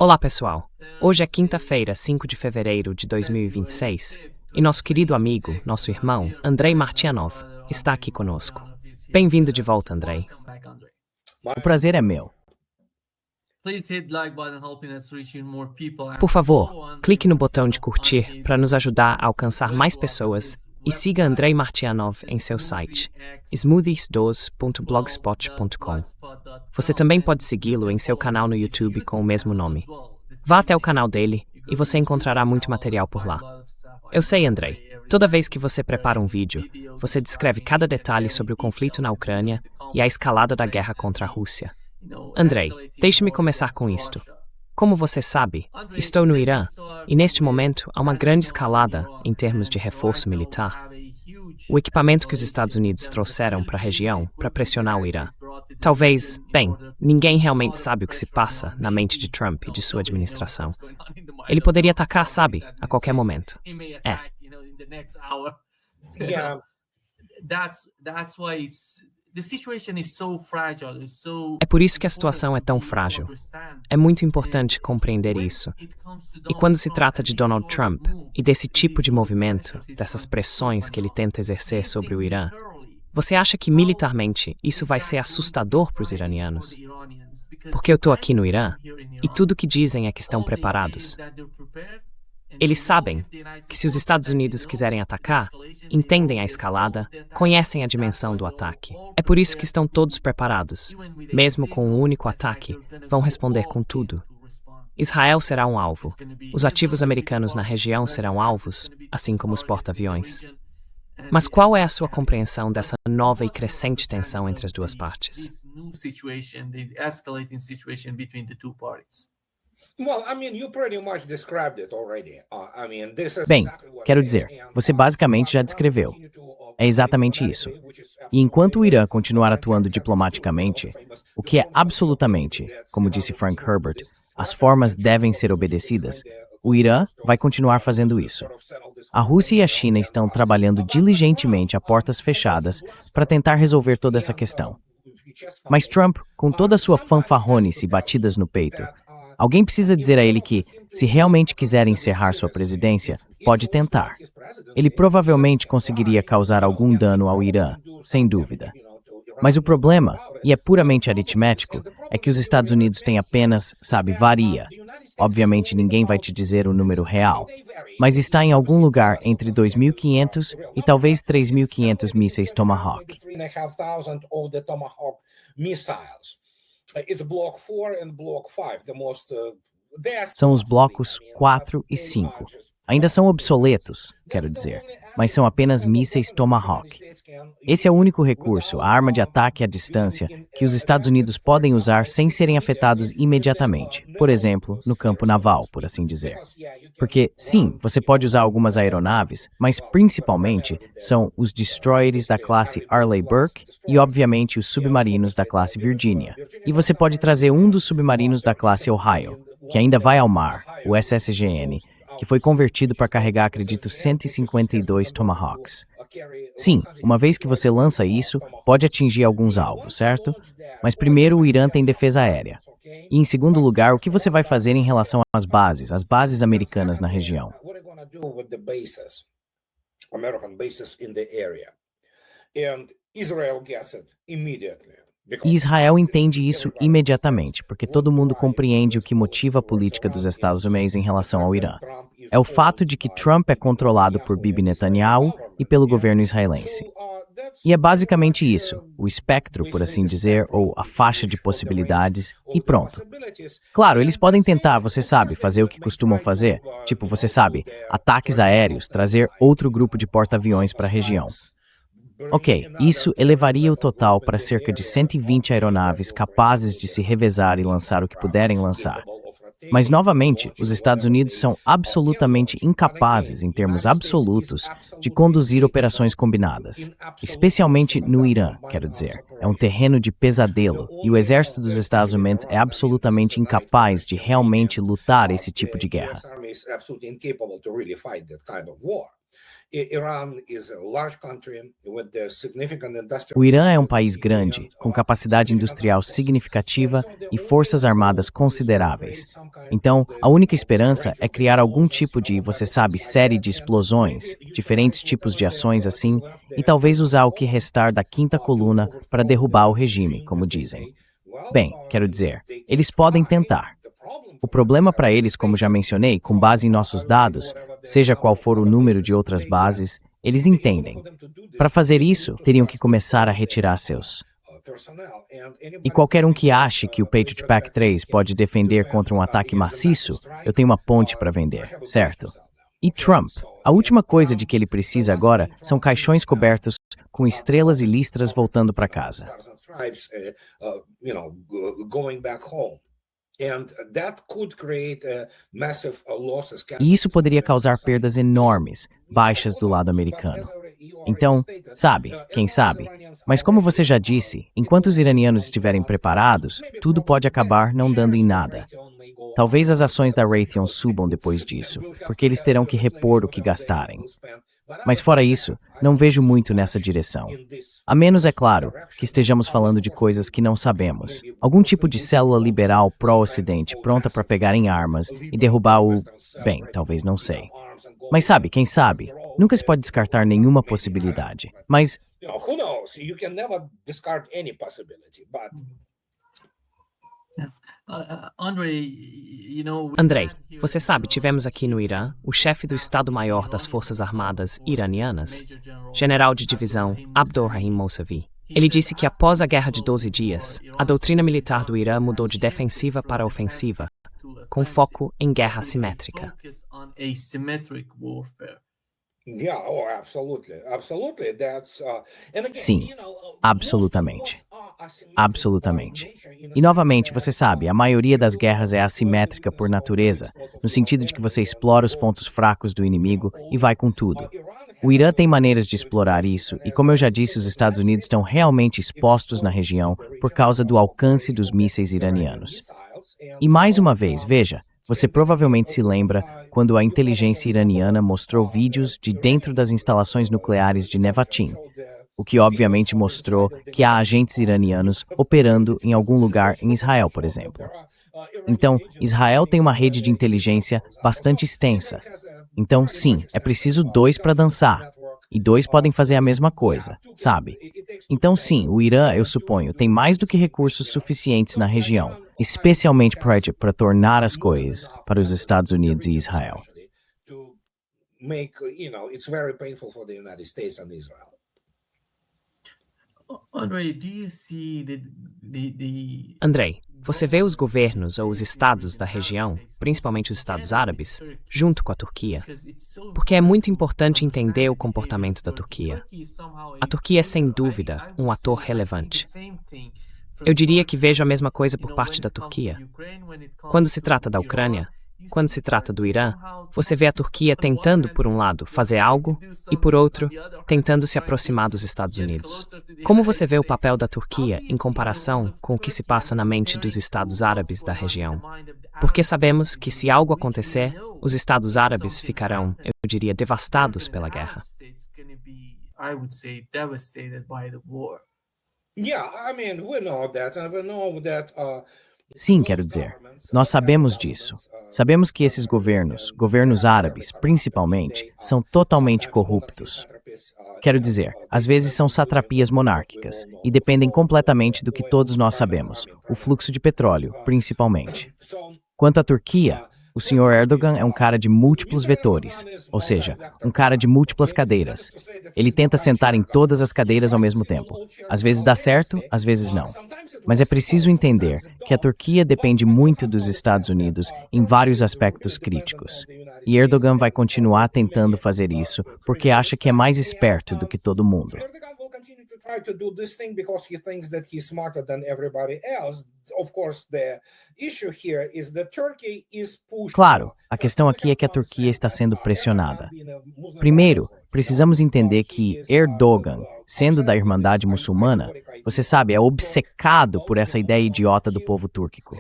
Olá, pessoal. Hoje é quinta-feira, 5 de fevereiro de 2026, e nosso querido amigo, nosso irmão, Andrei Martyanov, está aqui conosco. Bem-vindo de volta, Andrei. O prazer é meu. Por favor, clique no botão de curtir para nos ajudar a alcançar mais pessoas e siga Andrei Martyanov em seu site, smoothies2.blogspot.com. Você também pode segui-lo em seu canal no YouTube com o mesmo nome. Vá até o canal dele e você encontrará muito material por lá. Eu sei, Andrei, toda vez que você prepara um vídeo, você descreve cada detalhe sobre o conflito na Ucrânia e a escalada da guerra contra a Rússia. Andrei, deixe-me começar com isto. Como você sabe, estou no Irã e neste momento há uma grande escalada em termos de reforço militar. O equipamento que os Estados Unidos trouxeram para a região para pressionar o Irã. Talvez, bem, ninguém realmente sabe o que se passa na mente de Trump e de sua administração. Ele poderia atacar, sabe, a qualquer momento. É por isso que a situação é tão frágil. É muito importante compreender isso. E quando se trata de Donald Trump e desse tipo de movimento, dessas pressões que ele tenta exercer sobre o Irã, você acha que militarmente isso vai ser assustador para os iranianos? Porque eu estou aqui no Irã e tudo o que dizem é que estão preparados. Eles sabem que se os Estados Unidos quiserem atacar, entendem a escalada, conhecem a dimensão do ataque. É por isso que estão todos preparados. Mesmo com um único ataque, vão responder com tudo. Israel será um alvo. Os ativos americanos na região serão alvos, assim como os porta-aviões. Mas qual é a sua compreensão dessa nova e crescente tensão entre as duas partes? Bem, quero dizer, você basicamente já descreveu. É exatamente isso. E enquanto o Irã continuar atuando diplomaticamente, o que é absolutamente, como disse Frank Herbert, as formas devem ser obedecidas, o Irã vai continuar fazendo isso. A Rússia e a China estão trabalhando diligentemente a portas fechadas para tentar resolver toda essa questão. Mas Trump, com toda a sua fanfarronice batidas no peito, alguém precisa dizer a ele que, se realmente quiser encerrar sua presidência, pode tentar. Ele provavelmente conseguiria causar algum dano ao Irã, sem dúvida. Mas o problema, e é puramente aritmético, é que os Estados Unidos têm apenas, varia. Obviamente ninguém vai te dizer o número real, mas está em algum lugar entre 2.500 e talvez 3.500 mísseis Tomahawk. São os blocos 4 e 5. Ainda são obsoletos, quero dizer, mas são apenas mísseis Tomahawk. Esse é o único recurso, a arma de ataque à distância, que os Estados Unidos podem usar sem serem afetados imediatamente, por exemplo, no campo naval, por assim dizer. Porque, sim, você pode usar algumas aeronaves, mas principalmente são os destroyers da classe Arleigh Burke e, obviamente, os submarinos da classe Virginia. E você pode trazer um dos submarinos da classe Ohio, que ainda vai ao mar, o SSGN, que foi convertido para carregar, acredito, 152 Tomahawks. Sim, uma vez que você lança isso, pode atingir alguns alvos, certo? Mas primeiro o Irã tem defesa aérea. E em segundo lugar, o que você vai fazer em relação às bases americanas na região? E Israel entende isso imediatamente, porque todo mundo compreende o que motiva a política dos Estados Unidos em relação ao Irã. É o fato de que Trump é controlado por Bibi Netanyahu e pelo governo israelense. E é basicamente isso, o espectro, por assim dizer, ou a faixa de possibilidades, e pronto. Claro, eles podem tentar, você sabe, fazer o que costumam fazer, tipo, você sabe, ataques aéreos, trazer outro grupo de porta-aviões para a região. Ok, isso elevaria o total para cerca de 120 aeronaves capazes de se revezar e lançar o que puderem lançar. Mas, novamente, os Estados Unidos são absolutamente incapazes, em termos absolutos, de conduzir operações combinadas. Especialmente no Irã, quero dizer. É um terreno de pesadelo, e o exército dos Estados Unidos é absolutamente incapaz de realmente lutar esse tipo de guerra. O Irã é um país grande, com capacidade industrial significativa e forças armadas consideráveis. Então, a única esperança é criar algum tipo de, você sabe, série de explosões, diferentes tipos de ações assim, e talvez usar o que restar da quinta coluna para derrubar o regime, como dizem. Bem, quero dizer, eles podem tentar. O problema para eles, como já mencionei, com base em nossos dados, seja qual for o número de outras bases, eles entendem. Para fazer isso, teriam que começar a retirar seus. E qualquer um que ache que o Patriot Pack 3 pode defender contra um ataque maciço, eu tenho uma ponte para vender, certo? E Trump, a última coisa de que ele precisa agora são caixões cobertos com estrelas e listras voltando para casa. E isso poderia causar perdas enormes, baixas do lado americano. Então, sabe, quem sabe? Mas como você já disse, enquanto os iranianos estiverem preparados, tudo pode acabar não dando em nada. Talvez as ações da Raytheon subam depois disso, porque eles terão que repor o que gastarem. Mas fora isso, não vejo muito nessa direção. A menos, é claro, que estejamos falando de coisas que não sabemos. Algum tipo de célula liberal pró-Ocidente pronta para pegar em armas e derrubar o... Bem, talvez não sei. Mas sabe, quem sabe? Nunca se pode descartar nenhuma possibilidade. Mas... Andrei, você sabe, tivemos aqui no Irã o chefe do Estado-Maior das Forças Armadas iranianas, general de divisão Abdolrahim Mousavi. Ele disse que após a Guerra de 12 Dias, a doutrina militar do Irã mudou de defensiva para ofensiva, com foco em guerra assimétrica. Sim, absolutamente. Absolutamente. E novamente, você sabe, a maioria das guerras é assimétrica por natureza, no sentido de que você explora os pontos fracos do inimigo e vai com tudo. O Irã tem maneiras de explorar isso, e como eu já disse, os Estados Unidos estão realmente expostos na região por causa do alcance dos mísseis iranianos. E mais uma vez, veja, você provavelmente se lembra quando a inteligência iraniana mostrou vídeos de dentro das instalações nucleares de Nevatim, o que obviamente mostrou que há agentes iranianos operando em algum lugar em Israel, por exemplo. Então, Israel tem uma rede de inteligência bastante extensa. Então, sim, é preciso dois para dançar. E dois podem fazer a mesma coisa, sabe? Então, sim, o Irã, eu suponho, tem mais do que recursos suficientes na região, especialmente para tornar as coisas para os Estados Unidos e Israel. Andrei, você vê os governos ou os estados da região, principalmente os estados árabes, junto com a Turquia? Porque é muito importante entender o comportamento da Turquia. A Turquia é, sem dúvida, um ator relevante. Eu diria que vejo a mesma coisa por parte da Turquia. Quando se trata da Ucrânia, quando se trata do Irã, você vê a Turquia tentando, por um lado, fazer algo e, por outro, tentando se aproximar dos Estados Unidos. Como você vê o papel da Turquia em comparação com o que se passa na mente dos Estados Árabes da região? Porque sabemos que, se algo acontecer, os Estados Árabes ficarão, eu diria, devastados pela guerra. Sim, quero dizer, nós sabemos disso. Sabemos que esses governos árabes, principalmente, são totalmente corruptos. Quero dizer, às vezes são satrapias monárquicas e dependem completamente do que todos nós sabemos, o fluxo de petróleo, principalmente. Quanto à Turquia, o Sr. Erdogan é um cara de múltiplos vetores, ou seja, um cara de múltiplas cadeiras. Ele tenta sentar em todas as cadeiras ao mesmo tempo. Às vezes dá certo, às vezes não. Mas é preciso entender que a Turquia depende muito dos Estados Unidos em vários aspectos críticos. E Erdogan vai continuar tentando fazer isso porque acha que é mais esperto do que todo mundo. Claro, a questão aqui é que a Turquia está sendo pressionada. Primeiro, precisamos entender que Erdogan, sendo da Irmandade Muçulmana, você sabe, é obcecado por essa ideia idiota do povo túrquico.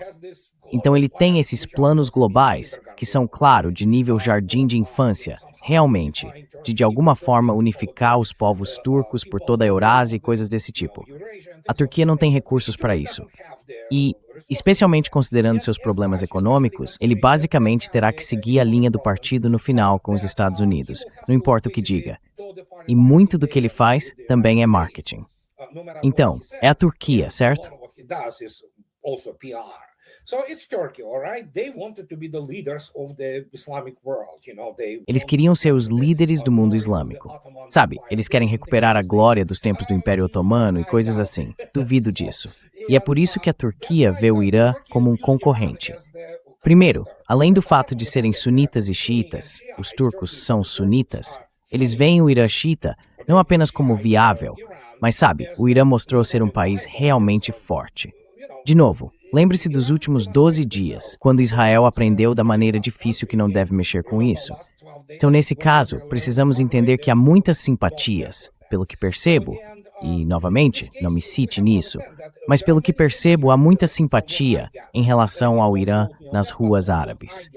Então ele tem esses planos globais, que são, claro, de nível jardim de infância, realmente, de alguma forma unificar os povos turcos por toda a Eurásia e coisas desse tipo. A Turquia não tem recursos para isso. E, especialmente considerando seus problemas econômicos, ele basicamente terá que seguir a linha do partido no final com os Estados Unidos, não importa o que diga. E muito do que ele faz também é marketing. Então, é a Turquia, certo? Eles queriam ser os líderes do mundo islâmico. Sabe, eles querem recuperar a glória dos tempos do Império Otomano e coisas assim. Duvido disso. E é por isso que a Turquia vê o Irã como um concorrente. Primeiro, além do fato de serem sunitas e xiitas, os turcos são sunitas, eles veem o Irã xiita não apenas como viável, mas sabe, o Irã mostrou ser um país realmente forte. De novo, lembre-se dos últimos 12 dias, quando Israel aprendeu da maneira difícil que não deve mexer com isso. Então, nesse caso, precisamos entender que há muitas simpatias, pelo que percebo, e, novamente, não me cite nisso, mas pelo que percebo, há muita simpatia em relação ao Irã nas ruas árabes.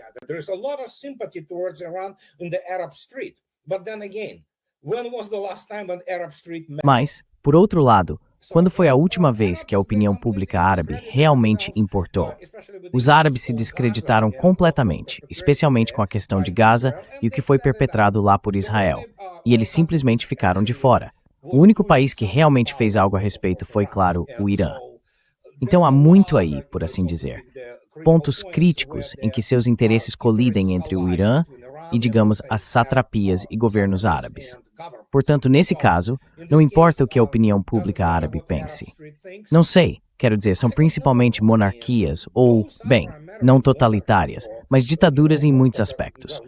Mas, por outro lado, quando foi a última vez que a opinião pública árabe realmente importou? Os árabes se descreditaram completamente, especialmente com a questão de Gaza e o que foi perpetrado lá por Israel, e eles simplesmente ficaram de fora. O único país que realmente fez algo a respeito foi, claro, o Irã. Então há muito aí, por assim dizer. Pontos críticos em que seus interesses colidem entre o Irã e, digamos, as satrapias e governos árabes. Portanto, nesse caso, não importa o que a opinião pública árabe pense. Não sei, quero dizer, são principalmente monarquias ou, bem, não totalitárias, mas ditaduras em muitos aspectos.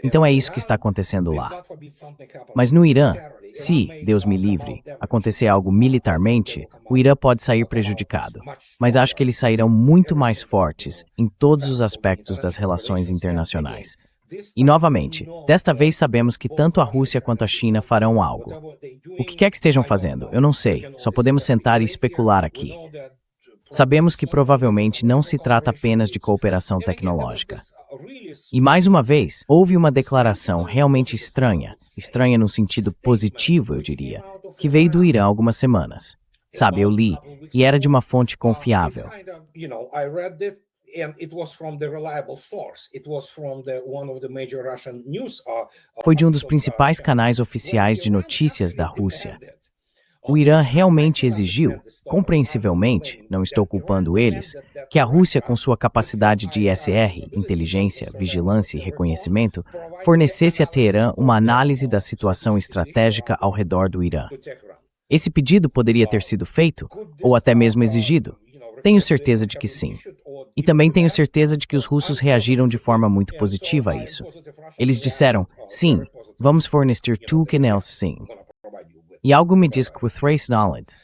Então é isso que está acontecendo lá. Mas no Irã, se, Deus me livre, acontecer algo militarmente, o Irã pode sair prejudicado. Mas acho que eles sairão muito mais fortes em todos os aspectos das relações internacionais. E, novamente, desta vez sabemos que tanto a Rússia quanto a China farão algo. O que quer que estejam fazendo, eu não sei, só podemos sentar e especular aqui. Sabemos que provavelmente não se trata apenas de cooperação tecnológica. E mais uma vez, houve uma declaração realmente estranha no sentido positivo, eu diria, que veio do Irã há algumas semanas. Sabe, eu li, e era de uma fonte confiável. Foi de um dos principais canais oficiais de notícias da Rússia. O Irã realmente exigiu, compreensivelmente, não estou culpando eles, que a Rússia, com sua capacidade de ISR, inteligência, vigilância e reconhecimento, fornecesse a Teherã uma análise da situação estratégica ao redor do Irã. Esse pedido poderia ter sido feito, ou até mesmo exigido. Tenho certeza de que sim. E também tenho certeza de que os russos reagiram de forma muito positiva a isso. Eles disseram, sim, vamos fornecer tudo que nós sim. E algo me diz que with race knowledge.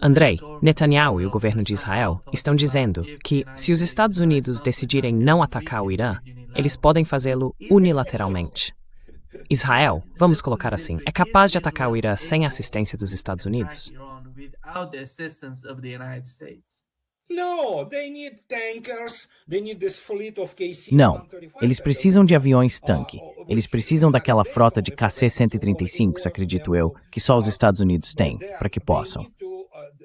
Andrei, Netanyahu e o governo de Israel estão dizendo que, se os Estados Unidos decidirem não atacar o Irã, eles podem fazê-lo unilateralmente. Israel, vamos colocar assim, é capaz de atacar o Irã sem a assistência dos Estados Unidos? Não, eles precisam de aviões tanque. Eles precisam daquela frota de KC-135, acredito eu, que só os Estados Unidos têm, para que possam.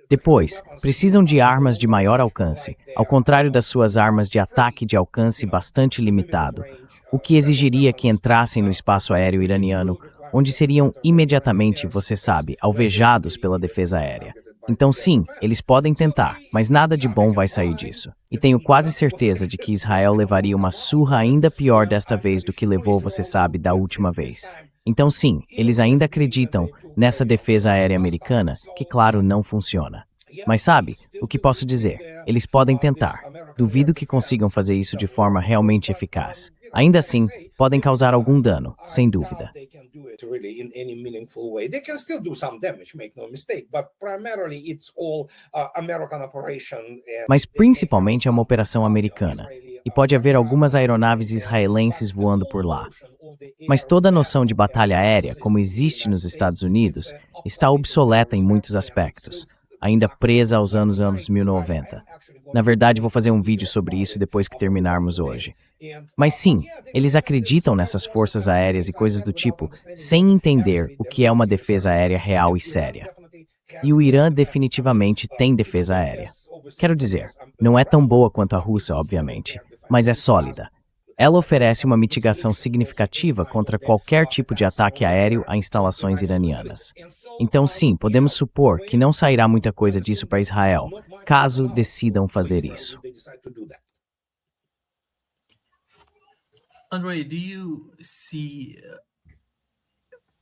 Depois, precisam de armas de maior alcance, ao contrário das suas armas de ataque de alcance bastante limitado, o que exigiria que entrassem no espaço aéreo iraniano, onde seriam imediatamente, você sabe, alvejados pela defesa aérea. Então sim, eles podem tentar, mas nada de bom vai sair disso. E tenho quase certeza de que Israel levaria uma surra ainda pior desta vez do que levou, você sabe, da última vez. Então sim, eles ainda acreditam nessa defesa aérea americana, que claro não funciona. Mas sabe, o que posso dizer? Eles podem tentar. Duvido que consigam fazer isso de forma realmente eficaz. Ainda assim, podem causar algum dano, sem dúvida. Mas principalmente é uma operação americana, e pode haver algumas aeronaves israelenses voando por lá. Mas toda a noção de batalha aérea, como existe nos Estados Unidos, está obsoleta em muitos aspectos, ainda presa aos anos 1090. Na verdade, vou fazer um vídeo sobre isso depois que terminarmos hoje. Mas sim, eles acreditam nessas forças aéreas e coisas do tipo, sem entender o que é uma defesa aérea real e séria. E o Irã definitivamente tem defesa aérea. Quero dizer, não é tão boa quanto a russa, obviamente, mas é sólida. Ela oferece uma mitigação significativa contra qualquer tipo de ataque aéreo a instalações iranianas. Então sim, podemos supor que não sairá muita coisa disso para Israel, caso decidam fazer isso.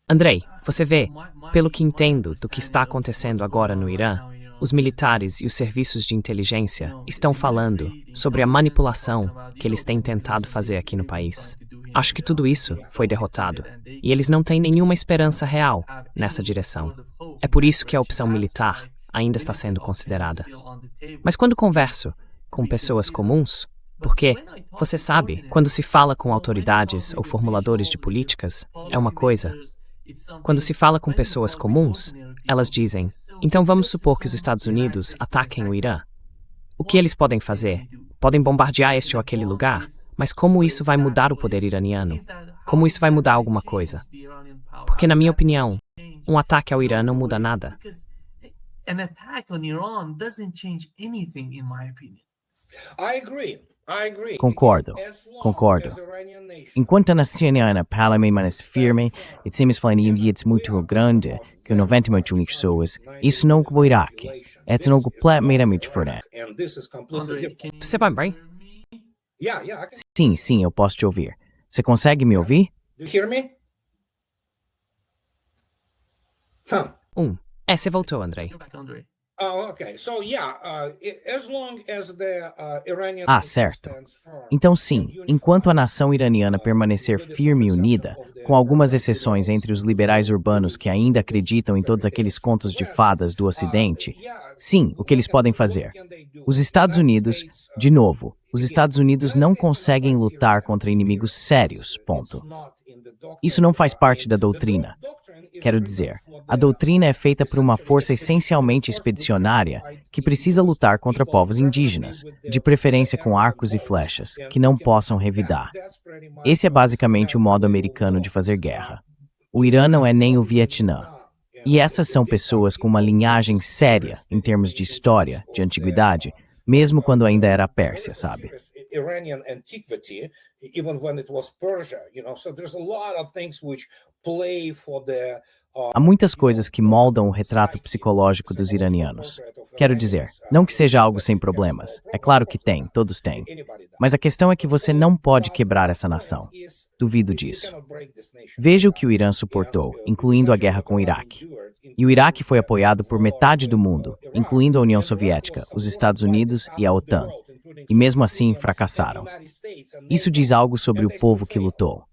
Andrei, você vê, pelo que entendo do que está acontecendo agora no Irã, os militares e os serviços de inteligência estão falando sobre a manipulação que eles têm tentado fazer aqui no país. Acho que tudo isso foi derrotado, e eles não têm nenhuma esperança real nessa direção. É por isso que a opção militar ainda está sendo considerada. Mas quando converso com pessoas comuns, porque, você sabe, quando se fala com autoridades ou formuladores de políticas, é uma coisa. Quando se fala com pessoas comuns, elas dizem, então vamos supor que os Estados Unidos ataquem o Irã. O que eles podem fazer? Podem bombardear este ou aquele lugar, mas como isso vai mudar o poder iraniano? Como isso vai mudar alguma coisa? Porque, na minha opinião, um ataque ao Irã não muda nada. Concordo. Enquanto a nação iraniana permanece firme, e temos falências muito grande, que 90% de pessoas, isso não é o Iraque. É algo completamente diferente. Você vai bem? Sim, eu posso te ouvir. Você consegue me ouvir? Você voltou, Andrei. Certo. Então sim, enquanto a nação iraniana permanecer firme e unida, com algumas exceções entre os liberais urbanos que ainda acreditam em todos aqueles contos de fadas do Ocidente, sim, o que eles podem fazer? Os Estados Unidos, de novo, os Estados Unidos não conseguem lutar contra inimigos sérios, ponto. Isso não faz parte da doutrina. Quero dizer, a doutrina é feita por uma força essencialmente expedicionária que precisa lutar contra povos indígenas, de preferência com arcos e flechas, que não possam revidar. Esse é basicamente o modo americano de fazer guerra. O Irã não é nem o Vietnã. E essas são pessoas com uma linhagem séria em termos de história, de antiguidade, mesmo quando ainda era a Pérsia, sabe? Há muitas coisas que moldam o retrato psicológico dos iranianos. Quero dizer, não que seja algo sem problemas. É claro que tem, todos têm. Mas a questão é que você não pode quebrar essa nação. Duvido disso. Veja o que o Irã suportou, incluindo a guerra com o Iraque. E o Iraque foi apoiado por metade do mundo, incluindo a União Soviética, os Estados Unidos e a OTAN. E mesmo assim, fracassaram. Isso diz algo sobre o povo que lutou.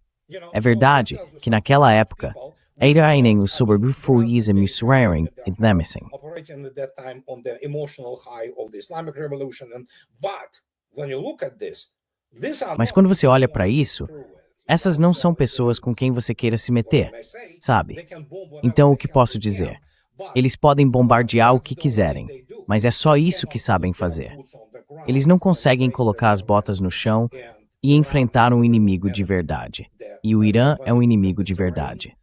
É verdade que naquela época, Iranian os sobrevivientes misraring e Demesing. Mas quando você olha para isso, essas não são pessoas com quem você queira se meter, sabe? Então o que posso dizer? Eles podem bombardear o que quiserem, mas é só isso que sabem fazer. Eles não conseguem colocar as botas no chão e enfrentar um inimigo de verdade. E o Irã é um inimigo de verdade.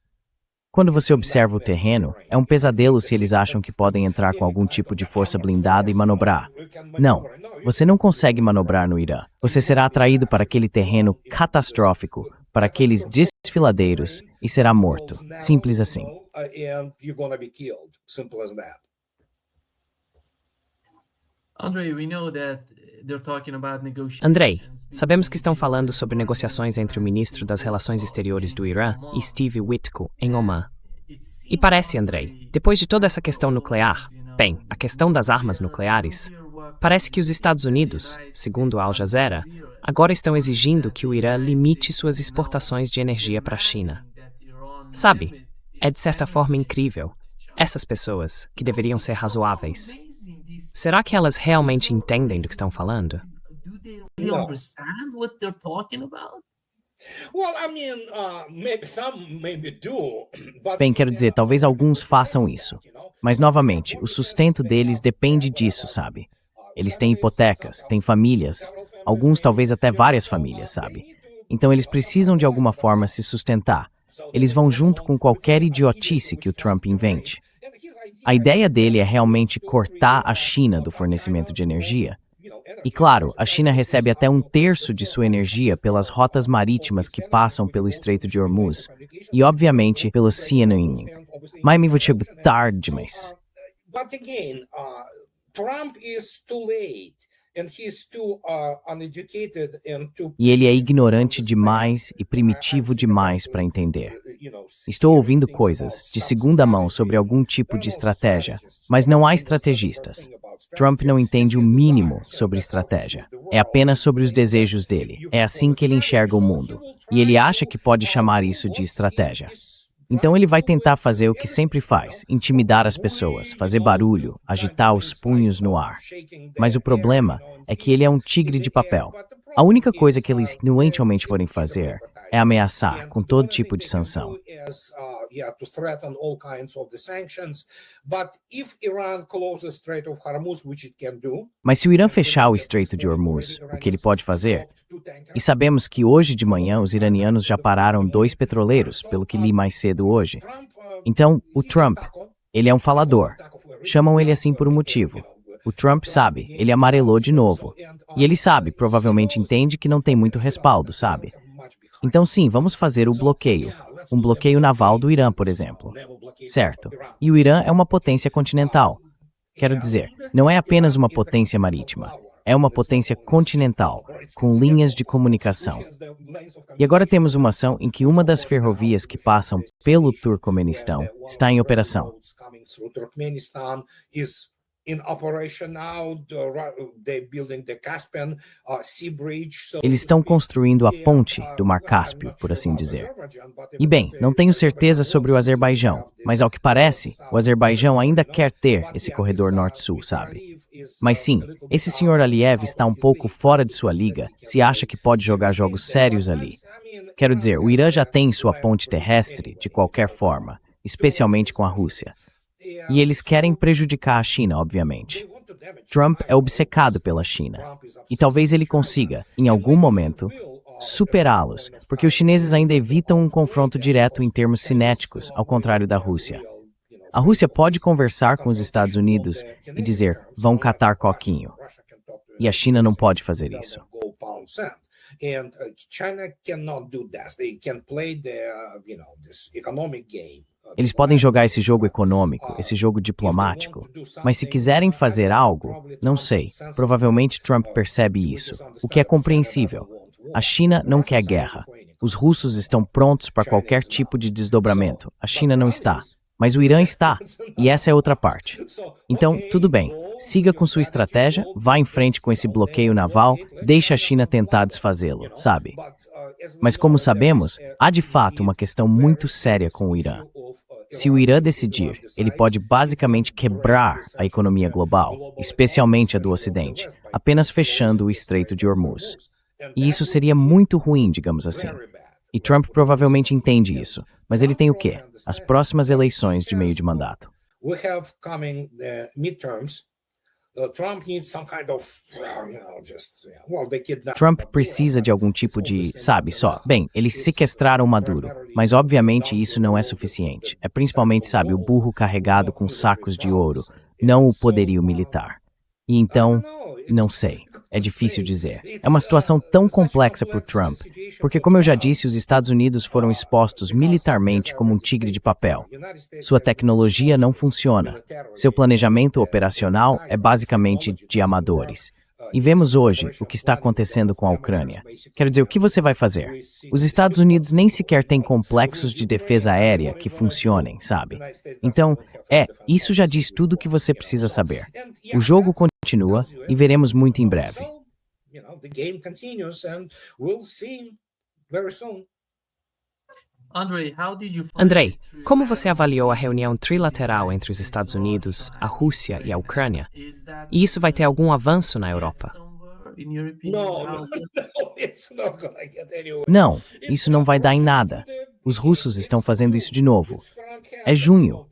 Quando você observa o terreno, é um pesadelo se eles acham que podem entrar com algum tipo de força blindada e manobrar. Não, você não consegue manobrar no Irã. Você será atraído para aquele terreno catastrófico, para aqueles desfiladeiros, e será morto. Simples assim. Andrei, sabemos que estão falando sobre negociações entre o ministro das Relações Exteriores do Irã e Steve Witkoff em Omã. E parece, Andrei, depois de toda essa questão nuclear, a questão das armas nucleares, parece que os Estados Unidos, segundo a Al Jazeera, agora estão exigindo que o Irã limite suas exportações de energia para a China. Sabe, é de certa forma incrível. Essas pessoas, que deveriam ser razoáveis, será que elas realmente entendem do que estão falando? Bem, quero dizer, talvez alguns façam isso. Mas, novamente, o sustento deles depende disso, sabe? Eles têm hipotecas, têm famílias, alguns talvez até várias famílias, sabe? Então eles precisam de alguma forma se sustentar. Eles vão junto com qualquer idiotice que o Trump invente. A ideia dele é realmente cortar a China do fornecimento de energia. E claro, a China recebe até 1/3 de sua energia pelas rotas marítimas que passam pelo Estreito de Hormuz e, obviamente, pelo CNN. Mas me vou te tarde demais. E ele é ignorante demais e primitivo demais para entender. Estou ouvindo coisas de segunda mão sobre algum tipo de estratégia, mas não há estrategistas. Trump não entende o mínimo sobre estratégia. É apenas sobre os desejos dele. É assim que ele enxerga o mundo. E ele acha que pode chamar isso de estratégia. Então ele vai tentar fazer o que sempre faz, intimidar as pessoas, fazer barulho, agitar os punhos no ar. Mas o problema é que ele é um tigre de papel. A única coisa que eles inuentemente podem fazer é ameaçar com todo tipo de sanção. Mas se o Irã fechar o Estreito de Hormuz, o que ele pode fazer? E sabemos que hoje de manhã os iranianos já pararam 2 petroleiros, pelo que li mais cedo hoje. Então, o Trump, ele é um falador. Chamam ele assim por um motivo. O Trump sabe, ele amarelou de novo. E ele sabe, provavelmente entende que não tem muito respaldo, sabe? Então sim, vamos fazer o bloqueio. Um bloqueio naval do Irã, por exemplo. Certo. E o Irã é uma potência continental. Quero dizer, não é apenas uma potência marítima. É uma potência continental, com linhas de comunicação. E agora temos uma ação em que uma das ferrovias que passam pelo Turcomenistão está em operação. Eles estão construindo a ponte do Mar Cáspio, por assim dizer. E bem, não tenho certeza sobre o Azerbaijão, mas ao que parece, o Azerbaijão ainda quer ter esse corredor norte-sul, sabe? Mas sim, esse senhor Aliyev está um pouco fora de sua liga se acha que pode jogar jogos sérios ali. Quero dizer, o Irã já tem sua ponte terrestre, de qualquer forma, especialmente com a Rússia. E eles querem prejudicar a China, obviamente. Trump é obcecado pela China. E talvez ele consiga, em algum momento, superá-los, porque os chineses ainda evitam um confronto direto em termos cinéticos, ao contrário da Rússia. A Rússia pode conversar com os Estados Unidos e dizer, vão catar coquinho. E a China não pode fazer isso. Eles podem jogar esse jogo econômico, esse jogo diplomático, mas se quiserem fazer algo, não sei, provavelmente Trump percebe isso, o que é compreensível. A China não quer guerra. Os russos estão prontos para qualquer tipo de desdobramento. A China não está. Mas o Irã está, e essa é outra parte. Então, tudo bem, siga com sua estratégia, vá em frente com esse bloqueio naval, deixe a China tentar desfazê-lo, sabe? Mas como sabemos, há de fato uma questão muito séria com o Irã. Se o Irã decidir, ele pode basicamente quebrar a economia global, especialmente a do Ocidente, apenas fechando o Estreito de Hormuz. E isso seria muito ruim, digamos assim. E Trump provavelmente entende isso. Mas ele tem o quê? As próximas eleições de meio de mandato. Trump precisa de algum tipo de, sabe, só. Bem, eles sequestraram Maduro, mas obviamente isso não é suficiente. É principalmente, sabe, o burro carregado com sacos de ouro, não o poderio militar. E então, não sei. É difícil dizer. É uma situação tão complexa para o Trump, porque, como eu já disse, os Estados Unidos foram expostos militarmente como um tigre de papel. Sua tecnologia não funciona. Seu planejamento operacional é basicamente de amadores. E vemos hoje o que está acontecendo com a Ucrânia. Quero dizer, o que você vai fazer? Os Estados Unidos nem sequer têm complexos de defesa aérea que funcionem, sabe? Então, isso já diz tudo o que você precisa saber. O jogo continua e veremos muito em breve. Andrei, como você avaliou a reunião trilateral entre os Estados Unidos, a Rússia e a Ucrânia? E isso vai ter algum avanço na Europa? Não, isso não vai dar em nada. Os russos estão fazendo isso de novo. É junho.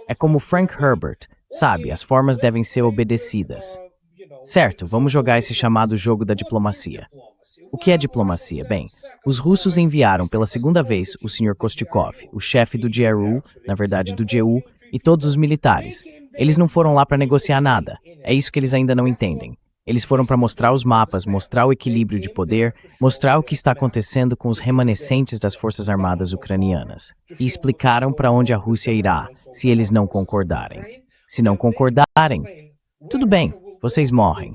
É como Frank Herbert, sabe, as formas devem ser obedecidas. Certo, vamos jogar esse chamado jogo da diplomacia. O que é diplomacia? Bem, os russos enviaram pela segunda vez o Sr. Kostikov, o chefe do GRU, na verdade do GU, e todos os militares. Eles não foram lá para negociar nada. É isso que eles ainda não entendem. Eles foram para mostrar os mapas, mostrar o equilíbrio de poder, mostrar o que está acontecendo com os remanescentes das Forças Armadas ucranianas. E explicaram para onde a Rússia irá, se eles não concordarem. Se não concordarem, tudo bem, vocês morrem.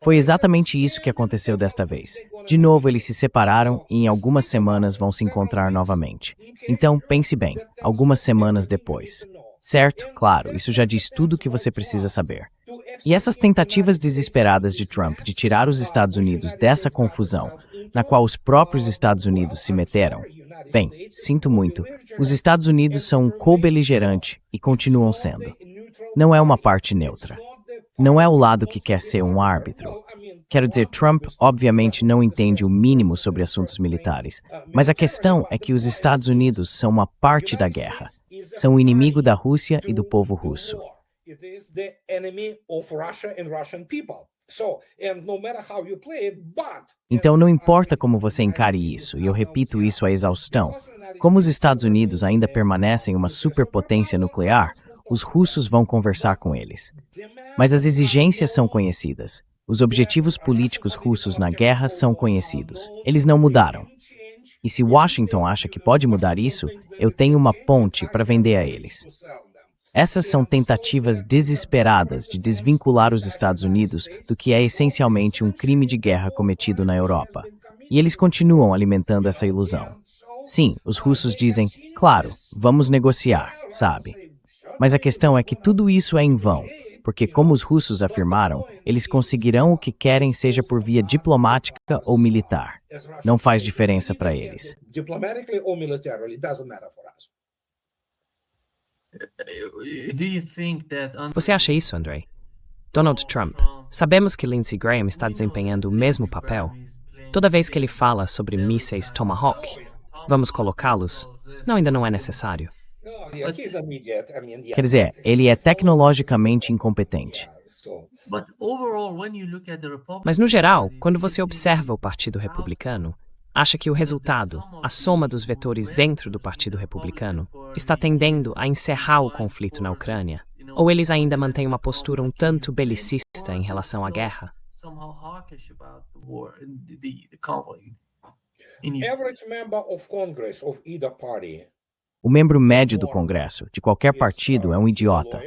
Foi exatamente isso que aconteceu desta vez. De novo, eles se separaram e em algumas semanas vão se encontrar novamente. Então, pense bem, algumas semanas depois. Certo? Claro, isso já diz tudo o que você precisa saber. E essas tentativas desesperadas de Trump de tirar os Estados Unidos dessa confusão, na qual os próprios Estados Unidos se meteram, bem, sinto muito, os Estados Unidos são um co-beligerante e continuam sendo. Não é uma parte neutra. Não é o lado que quer ser um árbitro. Quero dizer, Trump obviamente não entende o mínimo sobre assuntos militares, mas a questão é que os Estados Unidos são uma parte da guerra. São o inimigo da Rússia e do povo russo. Então não importa como você encare isso, e eu repito isso à exaustão, como os Estados Unidos ainda permanecem uma superpotência nuclear, os russos vão conversar com eles. Mas as exigências são conhecidas. Os objetivos políticos russos na guerra são conhecidos. Eles não mudaram. E se Washington acha que pode mudar isso, eu tenho uma ponte para vender a eles. Essas são tentativas desesperadas de desvincular os Estados Unidos do que é essencialmente um crime de guerra cometido na Europa. E eles continuam alimentando essa ilusão. Sim, os russos dizem, claro, vamos negociar, sabe? Mas a questão é que tudo isso é em vão, porque como os russos afirmaram, eles conseguirão o que querem, seja por via diplomática ou militar. Não faz diferença para eles. Você acha isso, Andrei? Donald Trump. Sabemos que Lindsey Graham está desempenhando o mesmo papel. Toda vez que ele fala sobre mísseis Tomahawk, vamos colocá-los, ainda não é necessário. Quer dizer, ele é tecnologicamente incompetente. Mas, no geral, quando você observa o Partido Republicano, acha que o resultado, a soma dos vetores dentro do Partido Republicano, está tendendo a encerrar o conflito na Ucrânia? Ou eles ainda mantêm uma postura um tanto belicista em relação à guerra? O membro médio do Congresso, de qualquer partido, é um idiota.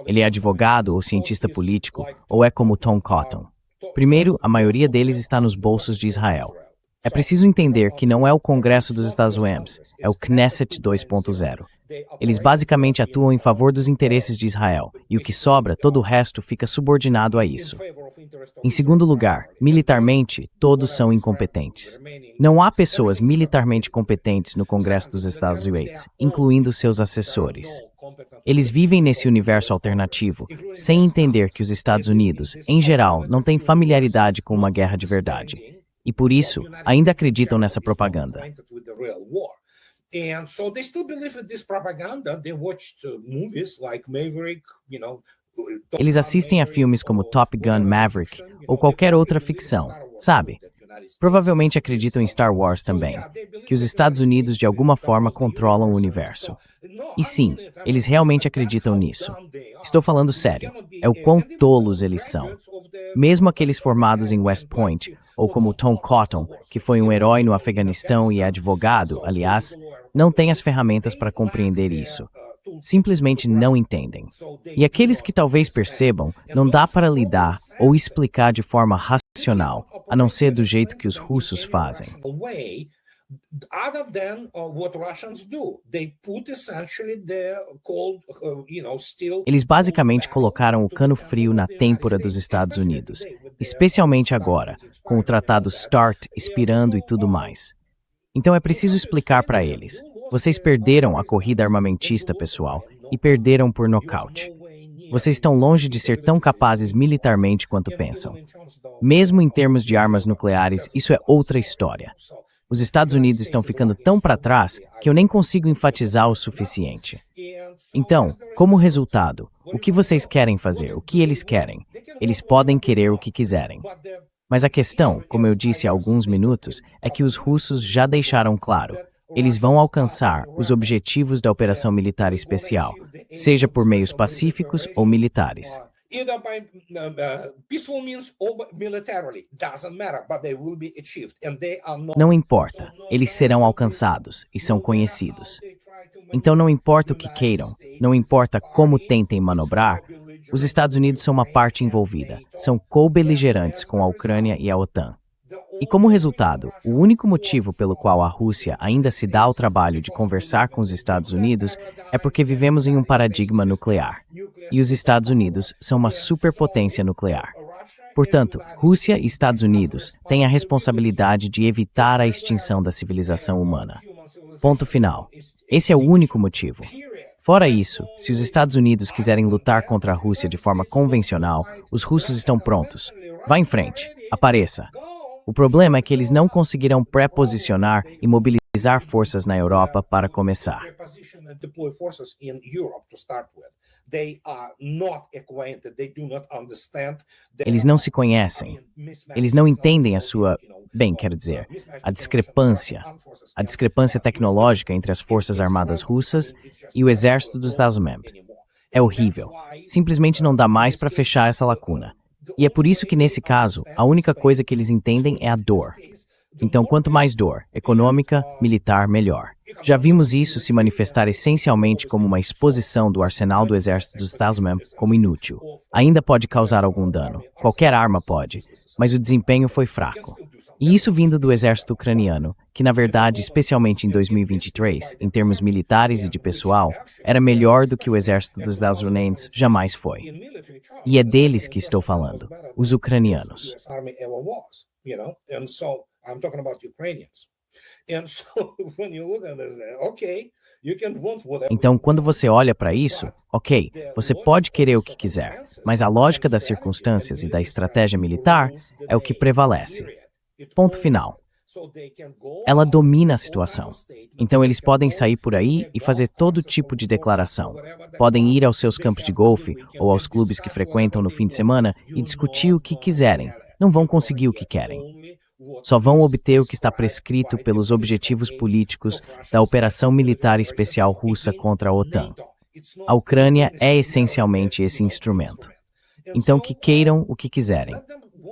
Ele é advogado ou cientista político, ou é como Tom Cotton. Primeiro, a maioria deles está nos bolsos de Israel. É preciso entender que não é o Congresso dos Estados Unidos, é o Knesset 2.0. Eles basicamente atuam em favor dos interesses de Israel, e o que sobra, todo o resto, fica subordinado a isso. Em segundo lugar, militarmente, todos são incompetentes. Não há pessoas militarmente competentes no Congresso dos Estados Unidos, incluindo seus assessores. Eles vivem nesse universo alternativo, sem entender que os Estados Unidos, em geral, não têm familiaridade com uma guerra de verdade. E por isso, ainda acreditam nessa propaganda. Eles assistem a filmes como Top Gun Maverick ou qualquer outra ficção, sabe? Provavelmente acreditam em Star Wars também, que os Estados Unidos de alguma forma controlam o universo. E sim, eles realmente acreditam nisso. Estou falando sério, é o quão tolos eles são. Mesmo aqueles formados em West Point, ou como Tom Cotton, que foi um herói no Afeganistão e é advogado, aliás, não têm as ferramentas para compreender isso. Simplesmente não entendem. E aqueles que talvez percebam, não dá para lidar ou explicar de forma racional, a não ser do jeito que os russos fazem. Eles basicamente colocaram o cano frio na têmpora dos Estados Unidos, especialmente agora, com o tratado START expirando e tudo mais. Então é preciso explicar para eles. Vocês perderam a corrida armamentista, pessoal, e perderam por nocaute. Vocês estão longe de ser tão capazes militarmente quanto pensam. Mesmo em termos de armas nucleares, isso é outra história. Os Estados Unidos estão ficando tão para trás que eu nem consigo enfatizar o suficiente. Então, como resultado, o que vocês querem fazer? O que eles querem? Eles podem querer o que quiserem. Mas a questão, como eu disse há alguns minutos, é que os russos já deixaram claro. Eles vão alcançar os objetivos da operação militar especial, seja por meios pacíficos ou militares. Either by peaceful means or militarily, doesn't matter, but they will be achieved, and they are not. Não importa, eles serão alcançados e são conhecidos. Então não importa o que queiram, não importa como tentem manobrar, os Estados Unidos são uma parte envolvida, são co-beligerantes com a Ucrânia e a OTAN. E como resultado, o único motivo pelo qual a Rússia ainda se dá ao trabalho de conversar com os Estados Unidos é porque vivemos em um paradigma nuclear. E os Estados Unidos são uma superpotência nuclear. Portanto, Rússia e Estados Unidos têm a responsabilidade de evitar a extinção da civilização humana. Ponto final. Esse é o único motivo. Fora isso, se os Estados Unidos quiserem lutar contra a Rússia de forma convencional, os russos estão prontos. Vá em frente, apareça. O problema é que eles não conseguirão pré-posicionar e mobilizar forças na Europa para começar. Eles não se conhecem. Eles não entendem a sua, a discrepância tecnológica entre as forças armadas russas e o exército dos Estados Unidos. É horrível. Simplesmente não dá mais para fechar essa lacuna. E é por isso que, nesse caso, a única coisa que eles entendem é a dor. Então, quanto mais dor, econômica, militar, melhor. Já vimos isso se manifestar essencialmente como uma exposição do arsenal do exército dos Estados Unidos como inútil. Ainda pode causar algum dano, qualquer arma pode, mas o desempenho foi fraco. E isso vindo do exército ucraniano, que na verdade, especialmente em 2023, em termos militares e de pessoal, era melhor do que o exército dos Estados Unidos jamais foi. E é deles que estou falando, os ucranianos. Então, quando você olha para isso, ok, você pode querer o que quiser, mas a lógica das circunstâncias e da estratégia militar é o que prevalece. Ponto final. Ela domina a situação. Então eles podem sair por aí e fazer todo tipo de declaração. Podem ir aos seus campos de golfe ou aos clubes que frequentam no fim de semana e discutir o que quiserem. Não vão conseguir o que querem. Só vão obter o que está prescrito pelos objetivos políticos da Operação Militar Especial Russa contra a OTAN. A Ucrânia é essencialmente esse instrumento. Então que queiram o que quiserem.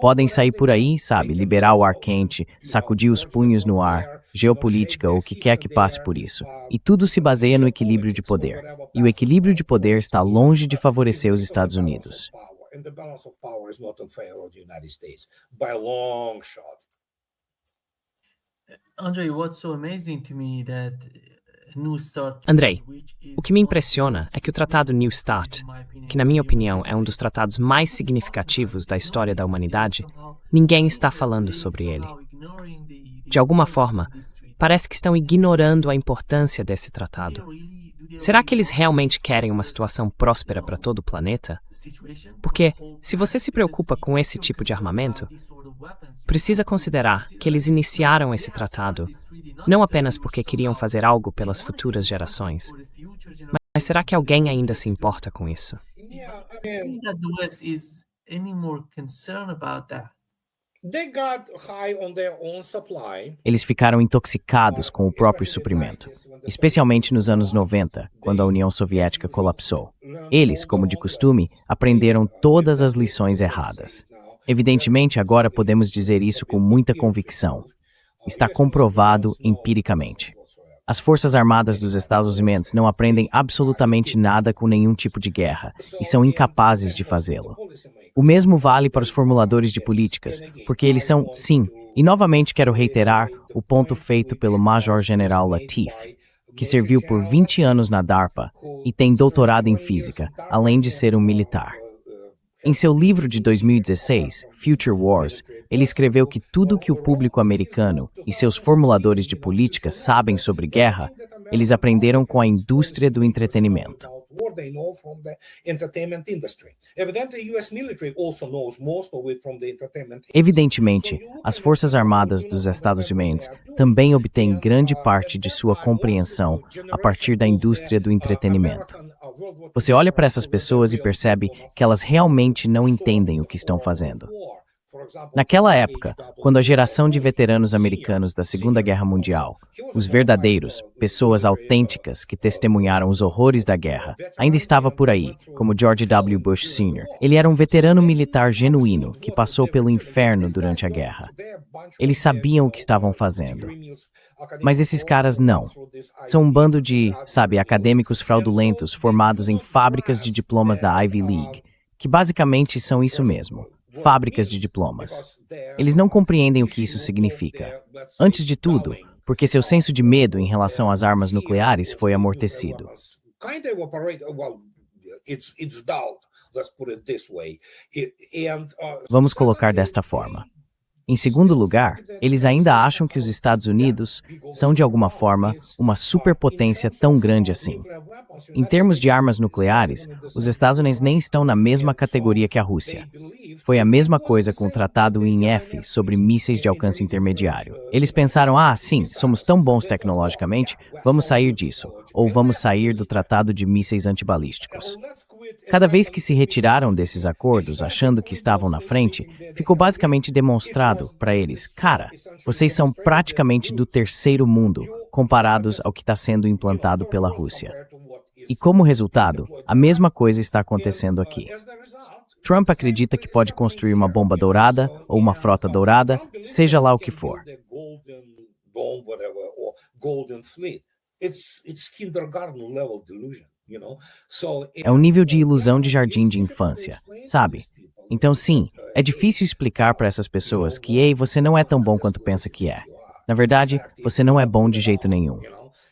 Podem sair por aí, liberar o ar quente, sacudir os punhos no ar, geopolítica ou o que quer que passe por isso. E tudo se baseia no equilíbrio de poder. E o equilíbrio de poder está longe de favorecer os Estados Unidos. Andrei, o que me impressiona é que o Tratado New START, que na minha opinião é um dos tratados mais significativos da história da humanidade, ninguém está falando sobre ele. De alguma forma, parece que estão ignorando a importância desse tratado. Será que eles realmente querem uma situação próspera para todo o planeta? Porque, se você se preocupa com esse tipo de armamento, precisa considerar que eles iniciaram esse tratado não apenas porque queriam fazer algo pelas futuras gerações, mas será que alguém ainda se importa com isso? Eles ficaram intoxicados com o próprio suprimento, especialmente nos anos 90, quando a União Soviética colapsou. Eles, como de costume, aprenderam todas as lições erradas. Evidentemente, agora podemos dizer isso com muita convicção. Está comprovado empiricamente. As Forças Armadas dos Estados Unidos não aprendem absolutamente nada com nenhum tipo de guerra e são incapazes de fazê-lo. O mesmo vale para os formuladores de políticas, porque eles são, sim, e novamente quero reiterar o ponto feito pelo Major-General Latif, que serviu por 20 anos na DARPA e tem doutorado em física, além de ser um militar. Em seu livro de 2016, Future Wars, ele escreveu que tudo que o público americano e seus formuladores de política sabem sobre guerra, eles aprenderam com a indústria do entretenimento. war, they know from the entertainment industry. Evidently, the US military also knows most of it from the entertainment industry. Evidentemente, as Forças Armadas dos Estados Unidos também obtêm grande parte de sua compreensão a partir da indústria do entretenimento. Você olha para essas pessoas e percebe que elas realmente não entendem o que estão fazendo. Naquela época, quando a geração de veteranos americanos da Segunda Guerra Mundial, os verdadeiros, pessoas autênticas que testemunharam os horrores da guerra, ainda estava por aí, como George W. Bush Sr. Ele era um veterano militar genuíno que passou pelo inferno durante a guerra. Eles sabiam o que estavam fazendo. Mas esses caras não. São um bando de, acadêmicos fraudulentos formados em fábricas de diplomas da Ivy League, que basicamente são isso mesmo. Fábricas de diplomas. Eles não compreendem o que isso significa. Antes de tudo, porque seu senso de medo em relação às armas nucleares foi amortecido. Vamos colocar desta forma. Em segundo lugar, eles ainda acham que os Estados Unidos são, de alguma forma, uma superpotência tão grande assim. Em termos de armas nucleares, os Estados Unidos nem estão na mesma categoria que a Rússia. Foi a mesma coisa com o Tratado INF sobre mísseis de alcance intermediário. Eles pensaram, sim, somos tão bons tecnologicamente, vamos sair disso, ou vamos sair do Tratado de Mísseis Antibalísticos. Cada vez que se retiraram desses acordos, achando que estavam na frente, ficou basicamente demonstrado para eles, cara, vocês são praticamente do terceiro mundo, comparados ao que está sendo implantado pela Rússia. E como resultado, a mesma coisa está acontecendo aqui. Trump acredita que pode construir uma bomba dourada ou uma frota dourada, seja lá o que for. É um nível de ilusão de jardim de infância, sabe? Então sim, é difícil explicar para essas pessoas que, ei, você não é tão bom quanto pensa que é. Na verdade, você não é bom de jeito nenhum.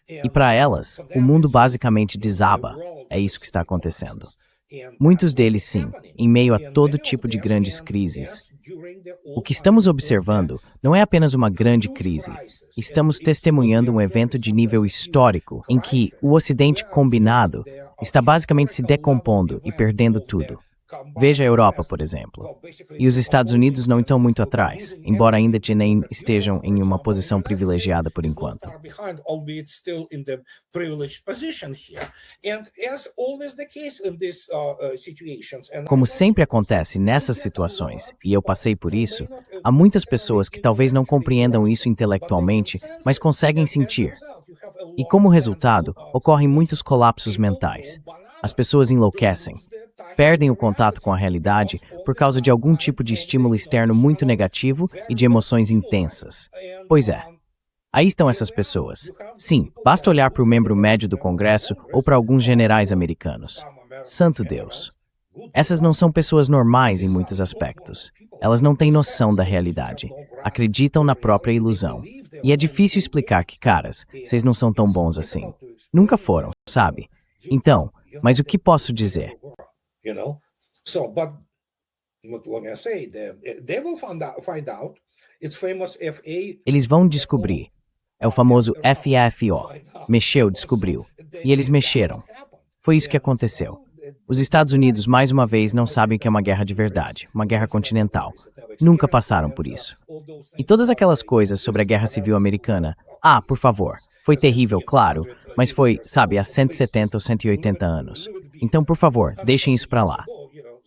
E para elas, o mundo basicamente desaba. É isso que está acontecendo. Muitos deles sim, em meio a todo tipo de grandes crises. O que estamos observando não é apenas uma grande crise. Estamos testemunhando um evento de nível histórico em que o Ocidente combinado está basicamente se decompondo e perdendo tudo. Veja a Europa, por exemplo. E os Estados Unidos não estão muito atrás, embora ainda nem estejam em uma posição privilegiada por enquanto. Como sempre acontece nessas situações, e eu passei por isso, há muitas pessoas que talvez não compreendam isso intelectualmente, mas conseguem sentir. E como resultado, ocorrem muitos colapsos mentais. As pessoas enlouquecem. Perdem o contato com a realidade por causa de algum tipo de estímulo externo muito negativo e de emoções intensas. Pois é. Aí estão essas pessoas. Sim, basta olhar para o membro médio do Congresso ou para alguns generais americanos. Santo Deus. Essas não são pessoas normais em muitos aspectos. Elas não têm noção da realidade. Acreditam na própria ilusão. E é difícil explicar que, caras, vocês não são tão bons assim. Nunca foram, sabe? Então, mas o que posso dizer? Eles vão descobrir. É o famoso FAFO. Mexeu, descobriu. E eles mexeram. Foi isso que aconteceu. Os Estados Unidos, mais uma vez, não sabem que é uma guerra de verdade, uma guerra continental. Nunca passaram por isso. E todas aquelas coisas sobre a Guerra Civil Americana, por favor, foi terrível, claro, mas foi, há 170 ou 180 anos. Então, por favor, deixem isso para lá.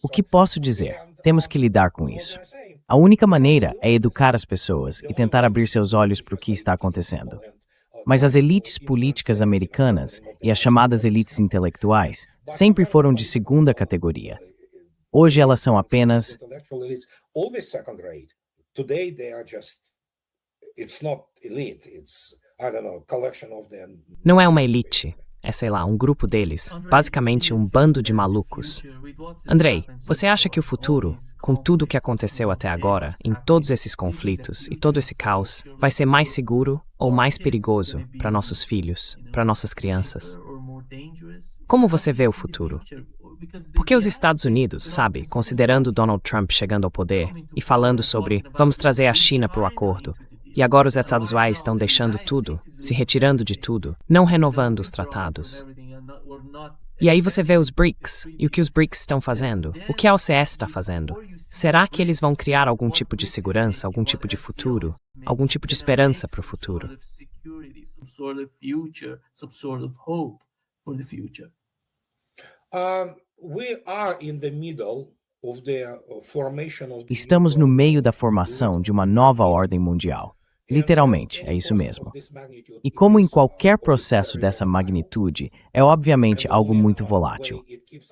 O que posso dizer? Temos que lidar com isso. A única maneira é educar as pessoas e tentar abrir seus olhos para o que está acontecendo. Mas as elites políticas americanas e as chamadas elites intelectuais sempre foram de segunda categoria. Hoje elas são apenas... Não é uma elite. É, sei lá, um grupo deles, basicamente um bando de malucos. Andrei, você acha que o futuro, com tudo o que aconteceu até agora, em todos esses conflitos e todo esse caos, vai ser mais seguro ou mais perigoso para nossos filhos, para nossas crianças? Como você vê o futuro? Porque os Estados Unidos, considerando Donald Trump chegando ao poder e falando sobre vamos trazer a China para o acordo, e agora os Estados Unidos estão deixando tudo, se retirando de tudo, não renovando os tratados. E aí você vê os BRICS, e o que os BRICS estão fazendo, o que a OCS está fazendo. Será que eles vão criar algum tipo de segurança, algum tipo de futuro, algum tipo de esperança para o futuro? We are in the middle of the formation of the Estamos no meio da formação de uma nova ordem mundial. Literalmente, é isso mesmo. E como em qualquer processo dessa magnitude, é obviamente algo muito volátil.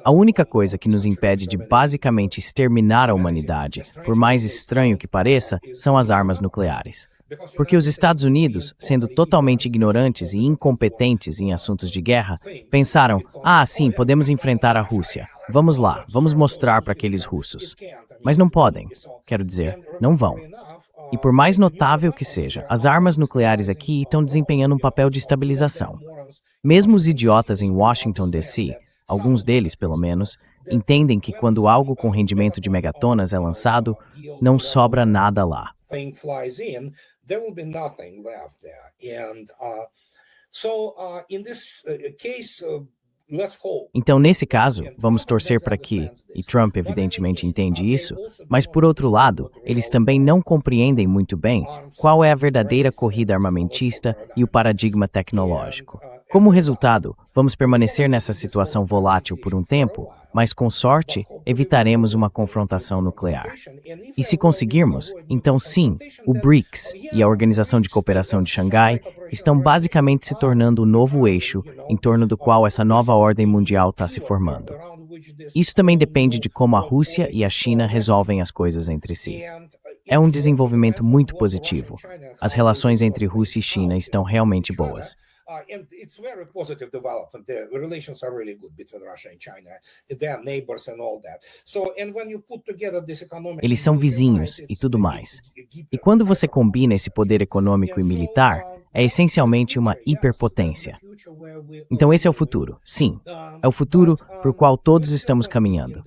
A única coisa que nos impede de basicamente exterminar a humanidade, por mais estranho que pareça, são as armas nucleares. Porque os Estados Unidos, sendo totalmente ignorantes e incompetentes em assuntos de guerra, pensaram: sim, podemos enfrentar a Rússia. Vamos lá, vamos mostrar para aqueles russos. Mas não podem. Quero dizer, não vão. E por mais notável que seja, as armas nucleares aqui estão desempenhando um papel de estabilização. Mesmo os idiotas em Washington, D.C., alguns deles, pelo menos, entendem que quando algo com rendimento de megatonas é lançado, não sobra nada lá. Então, nesse caso, vamos torcer para que, e Trump evidentemente entende isso, mas por outro lado, eles também não compreendem muito bem qual é a verdadeira corrida armamentista e o paradigma tecnológico. Como resultado, vamos permanecer nessa situação volátil por um tempo, mas com sorte, evitaremos uma confrontação nuclear. E se conseguirmos, então sim, o BRICS e a Organização de Cooperação de Xangai estão basicamente se tornando o novo eixo em torno do qual essa nova ordem mundial está se formando. Isso também depende de como a Rússia e a China resolvem as coisas entre si. É um desenvolvimento muito positivo. As relações entre Rússia e China estão realmente boas. And it's very positive development. The relations are really good between Russia and China. They are neighbors and all that. So, and when you put together this economic... Eles são vizinhos e tudo mais. E quando você combina esse poder econômico e militar, é essencialmente uma hiperpotência. Então esse é o futuro, sim. É o futuro para o qual todos estamos caminhando.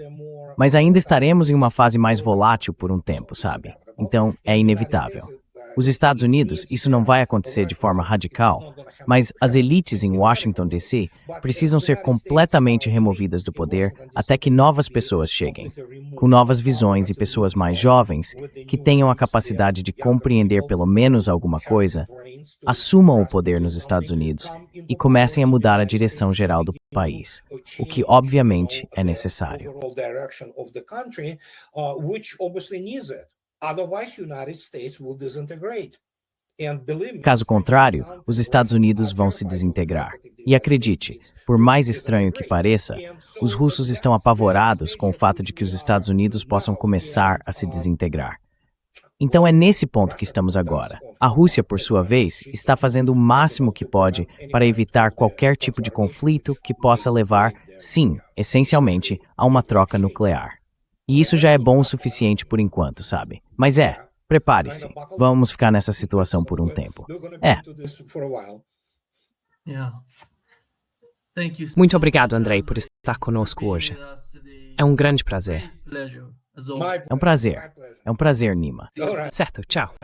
Mas ainda estaremos em uma fase mais volátil por um tempo, sabe? Então é inevitável. Os Estados Unidos, isso não vai acontecer de forma radical, mas as elites em Washington, D.C. precisam ser completamente removidas do poder até que novas pessoas cheguem, com novas visões e pessoas mais jovens, que tenham a capacidade de compreender pelo menos alguma coisa, assumam o poder nos Estados Unidos e comecem a mudar a direção geral do país, o que obviamente é necessário. Otherwise, United States will disintegrate. Caso contrário, os Estados Unidos vão se desintegrar. E acredite, por mais estranho que pareça, os russos estão apavorados com o fato de que os Estados Unidos possam começar a se desintegrar. Então é nesse ponto que estamos agora. A Rússia, por sua vez, está fazendo o máximo que pode para evitar qualquer tipo de conflito que possa levar, sim, essencialmente, a uma troca nuclear. E isso já é bom o suficiente por enquanto, sabe? Mas prepare-se. Vamos ficar nessa situação por um tempo. Muito obrigado, Andrei, por estar conosco hoje. É um grande prazer. É um prazer. É um prazer, Nima. Certo, tchau.